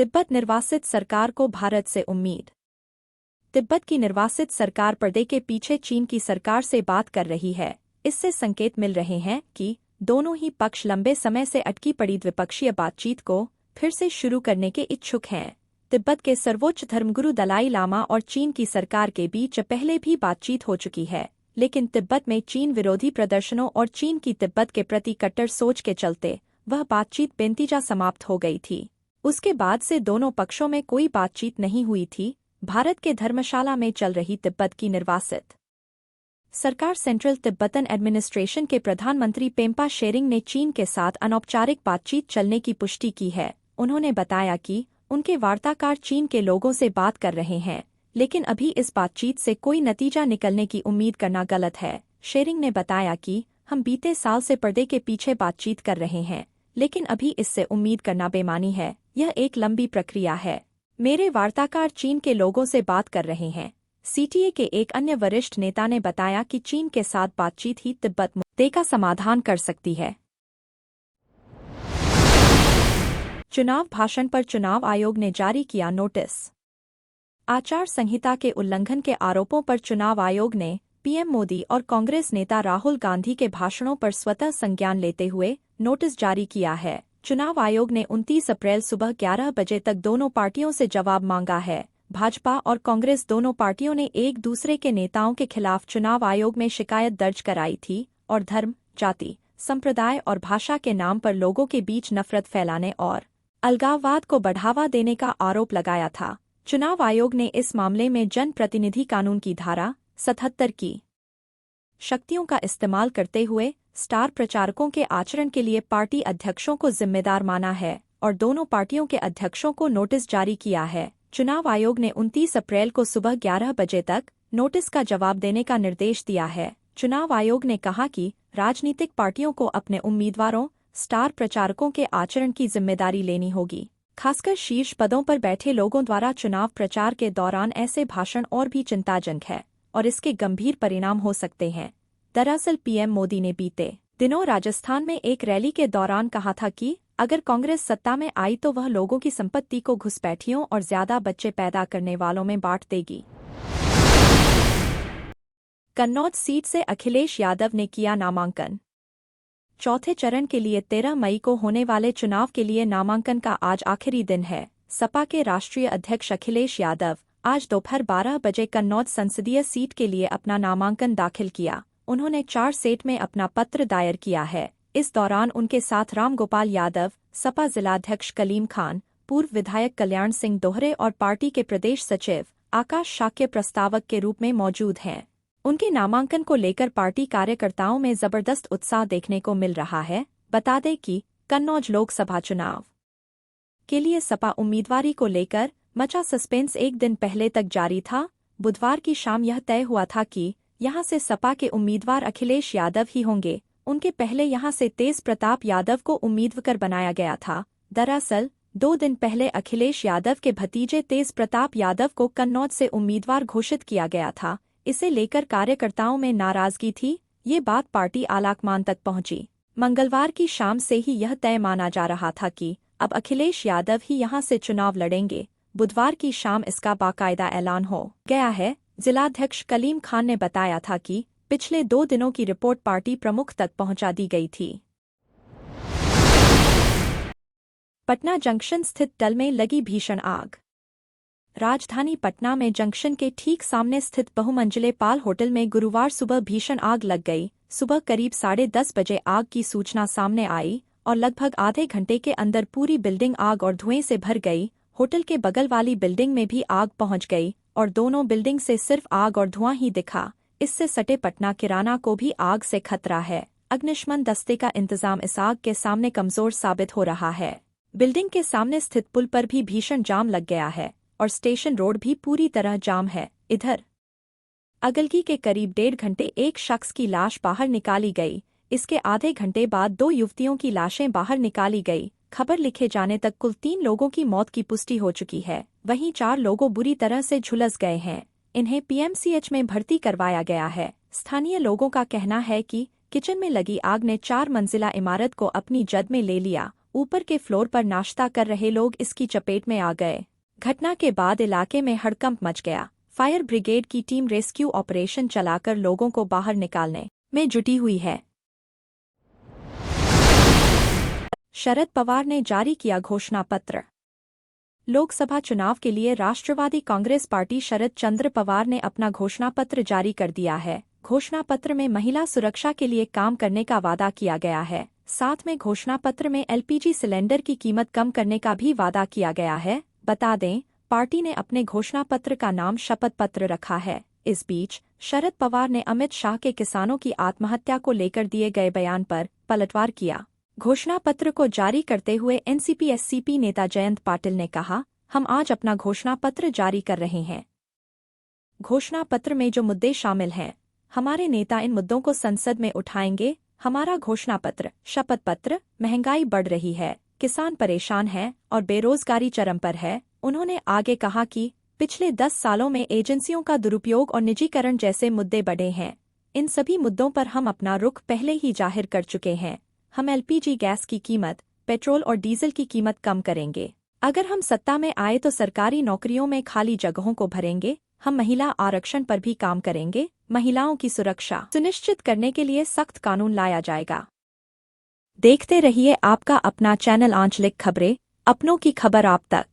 तिब्बत निर्वासित सरकार को भारत से उम्मीद। तिब्बत की निर्वासित सरकार पर्दे के पीछे चीन की सरकार से बात कर रही है। इससे संकेत मिल रहे हैं कि दोनों ही पक्ष लंबे समय से अटकी पड़ी द्विपक्षीय बातचीत को फिर से शुरू करने के इच्छुक हैं। तिब्बत के सर्वोच्च धर्मगुरु दलाई लामा और चीन की सरकार के बीच पहले भी बातचीत हो चुकी है, लेकिन तिब्बत में चीन विरोधी प्रदर्शनों और चीन की तिब्बत के प्रति कट्टर सोच के चलते वह बातचीत बेनतीजा समाप्त हो गई थी। उसके बाद से दोनों पक्षों में कोई बातचीत नहीं हुई थी। भारत के धर्मशाला में चल रही तिब्बत की निर्वासित सरकार सेंट्रल तिब्बतन एडमिनिस्ट्रेशन के प्रधानमंत्री पेम्पा शेरिंग ने चीन के साथ अनौपचारिक बातचीत चलने की पुष्टि की है। उन्होंने बताया कि उनके वार्ताकार चीन के लोगों से बात कर रहे हैं, लेकिन अभी इस बातचीत से कोई नतीजा निकलने की उम्मीद करना गलत है। शेरिंग ने बताया कि हम बीते साल से पर्दे के पीछे बातचीत कर रहे हैं, लेकिन अभी इससे उम्मीद करना बेमानी है। यह एक लंबी प्रक्रिया है। मेरे वार्ताकार चीन के लोगों से बात कर रहे हैं। सीटीए के एक अन्य वरिष्ठ नेता ने बताया कि चीन के साथ बातचीत ही तिब्बत मुद्दे का समाधान कर सकती है। चुनाव भाषण पर चुनाव आयोग ने जारी किया नोटिस। आचार संहिता के उल्लंघन के आरोपों पर चुनाव आयोग ने पीएम मोदी और कांग्रेस नेता राहुल गांधी के भाषणों पर स्वतः संज्ञान लेते हुए नोटिस जारी किया है। चुनाव आयोग ने 29 अप्रैल सुबह 11 बजे तक दोनों पार्टियों से जवाब मांगा है। भाजपा और कांग्रेस दोनों पार्टियों ने एक दूसरे के नेताओं के खिलाफ चुनाव आयोग में शिकायत दर्ज कराई थी और धर्म, जाति, संप्रदाय और भाषा के नाम पर लोगों के बीच नफरत फैलाने और अलगाववाद को बढ़ावा देने का आरोप लगाया था। चुनाव आयोग ने इस मामले में जन प्रतिनिधि कानून की धारा 77 की शक्तियों का इस्तेमाल करते हुए स्टार प्रचारकों के आचरण के लिए पार्टी अध्यक्षों को जिम्मेदार माना है और दोनों पार्टियों के अध्यक्षों को नोटिस जारी किया है। चुनाव आयोग ने 29 अप्रैल को सुबह 11 बजे तक नोटिस का जवाब देने का निर्देश दिया है। चुनाव आयोग ने कहा कि राजनीतिक पार्टियों को अपने उम्मीदवारों, स्टार प्रचारकों के आचरण की जिम्मेदारी लेनी होगी। खासकर शीर्ष पदों पर बैठे लोगों द्वारा चुनाव प्रचार के दौरान ऐसे भाषण और भी चिंताजनक है और इसके गंभीर परिणाम हो सकते हैं। दरअसल पीएम मोदी ने बीते दिनों राजस्थान में एक रैली के दौरान कहा था कि अगर कांग्रेस सत्ता में आई तो वह लोगों की संपत्ति को घुसपैठियों और ज्यादा बच्चे पैदा करने वालों में बांट देगी। कन्नौज सीट से अखिलेश यादव ने किया नामांकन। चौथे चरण के लिए 13 मई को होने वाले चुनाव के लिए नामांकन का आज आखिरी दिन है। सपा के राष्ट्रीय अध्यक्ष अखिलेश यादव आज दोपहर 12 बजे कन्नौज संसदीय सीट के लिए अपना नामांकन दाखिल किया। उन्होंने 4 सेट में अपना पत्र दायर किया है। इस दौरान उनके साथ रामगोपाल यादव, सपा जिलाध्यक्ष कलीम खान, पूर्व विधायक कल्याण सिंह दोहरे और पार्टी के प्रदेश सचिव आकाश शाक्य प्रस्तावक के रूप में मौजूद हैं। उनके नामांकन को लेकर पार्टी कार्यकर्ताओं में जबरदस्त उत्साह देखने को मिल रहा है। बता दें कि कन्नौज लोकसभा चुनाव के लिए सपा उम्मीदवारी को लेकर मचा सस्पेंस एक दिन पहले तक जारी था। बुधवार की शाम यह तय हुआ था कि यहां से सपा के उम्मीदवार अखिलेश यादव ही होंगे। उनके पहले यहां से तेज प्रताप यादव को उम्मीदवार बनाया गया था। दरअसल 2 दिन पहले अखिलेश यादव के भतीजे तेज प्रताप यादव को कन्नौज से उम्मीदवार घोषित किया गया था। इसे लेकर कार्यकर्ताओं में नाराजगी थी। ये बात पार्टी आलाकमान तक पहुंची। मंगलवार की शाम से ही यह तय माना जा रहा था कि अब अखिलेश यादव ही यहां से चुनाव लड़ेंगे। बुधवार की शाम इसका बाकायदा ऐलान हो गया है। जिलाध्यक्ष कलीम खान ने बताया था कि पिछले 2 दिनों की रिपोर्ट पार्टी प्रमुख तक पहुंचा दी गई थी। पटना जंक्शन स्थित टल में लगी भीषण आग। राजधानी पटना में जंक्शन के ठीक सामने स्थित बहुमंजिले पाल होटल में गुरुवार सुबह भीषण आग लग गई। सुबह करीब 10:30 बजे आग की सूचना सामने आई और लगभग आधे घंटे के अंदर पूरी बिल्डिंग आग और धुएं से भर गई। होटल के बगल वाली बिल्डिंग में भी आग पहुंच गई और दोनों बिल्डिंग से सिर्फ आग और धुआं ही दिखा। इससे सटे पटना किराना को भी आग से खतरा है। अग्निशमन दस्ते का इंतजाम इस आग के सामने कमजोर साबित हो रहा है। बिल्डिंग के सामने स्थित पुल पर भी भीषण जाम लग गया है और स्टेशन रोड भी पूरी तरह जाम है। इधर अगलगी के करीब 1.5 घंटे एक शख्स की लाश बाहर निकाली गई। इसके आधे घंटे बाद 2 युवतियों की लाशें बाहर निकाली गई। खबर लिखे जाने तक कुल 3 लोगों की मौत की पुष्टि हो चुकी है। वहीं 4 लोगों बुरी तरह से झुलस गए हैं। इन्हें पीएमसीएच में भर्ती करवाया गया है। स्थानीय लोगों का कहना है कि किचन में लगी आग ने 4 मंजिला इमारत को अपनी जद में ले लिया ऊपर के फ्लोर पर नाश्ता कर रहे लोग इसकी चपेट में आ गए। घटना के बाद इलाके में हड़कंप मच गया। फायर ब्रिगेड की टीम रेस्क्यू ऑपरेशन चलाकर लोगों को बाहर निकालने में जुटी हुई है। शरद पवार ने जारी किया घोषणा पत्र। लोकसभा चुनाव के लिए राष्ट्रवादी कांग्रेस पार्टी शरद चंद्र पवार ने अपना घोषणा पत्र जारी कर दिया है। घोषणा पत्र में महिला सुरक्षा के लिए काम करने का वादा किया गया है। साथ में घोषणा पत्र में एलपीजी सिलेंडर की कीमत कम करने का भी वादा किया गया है। बता दें, पार्टी ने अपने घोषणा पत्र का नाम शपथ पत्र रखा है। इस बीच शरद पवार ने अमित शाह के किसानों की आत्महत्या को लेकर दिए गए बयान पर पलटवार किया। घोषणा पत्र को जारी करते हुए एनसीपी-एससीपी नेता जयंत पाटिल ने कहा, हम आज अपना घोषणा पत्र जारी कर रहे हैं। घोषणा पत्र में जो मुद्दे शामिल हैं, हमारे नेता इन मुद्दों को संसद में उठाएंगे। हमारा घोषणा पत्र, शपथ पत्र, महंगाई बढ़ रही है, किसान परेशान हैं और बेरोजगारी चरम पर है। उन्होंने आगे कहा कि पिछले 10 सालों में एजेंसियों का दुरुपयोग और निजीकरण जैसे मुद्दे बढ़े हैं। इन सभी मुद्दों पर हम अपना रुख पहले ही जाहिर कर चुके हैं। हम एलपीजी गैस की कीमत, पेट्रोल और डीजल की कीमत कम करेंगे। अगर हम सत्ता में आए तो सरकारी नौकरियों में खाली जगहों को भरेंगे। हम महिला आरक्षण पर भी काम करेंगे। महिलाओं की सुरक्षा सुनिश्चित करने के लिए सख्त कानून लाया जाएगा। देखते रहिए आपका अपना चैनल आंचलिक खबरें, अपनों की खबर आप तक।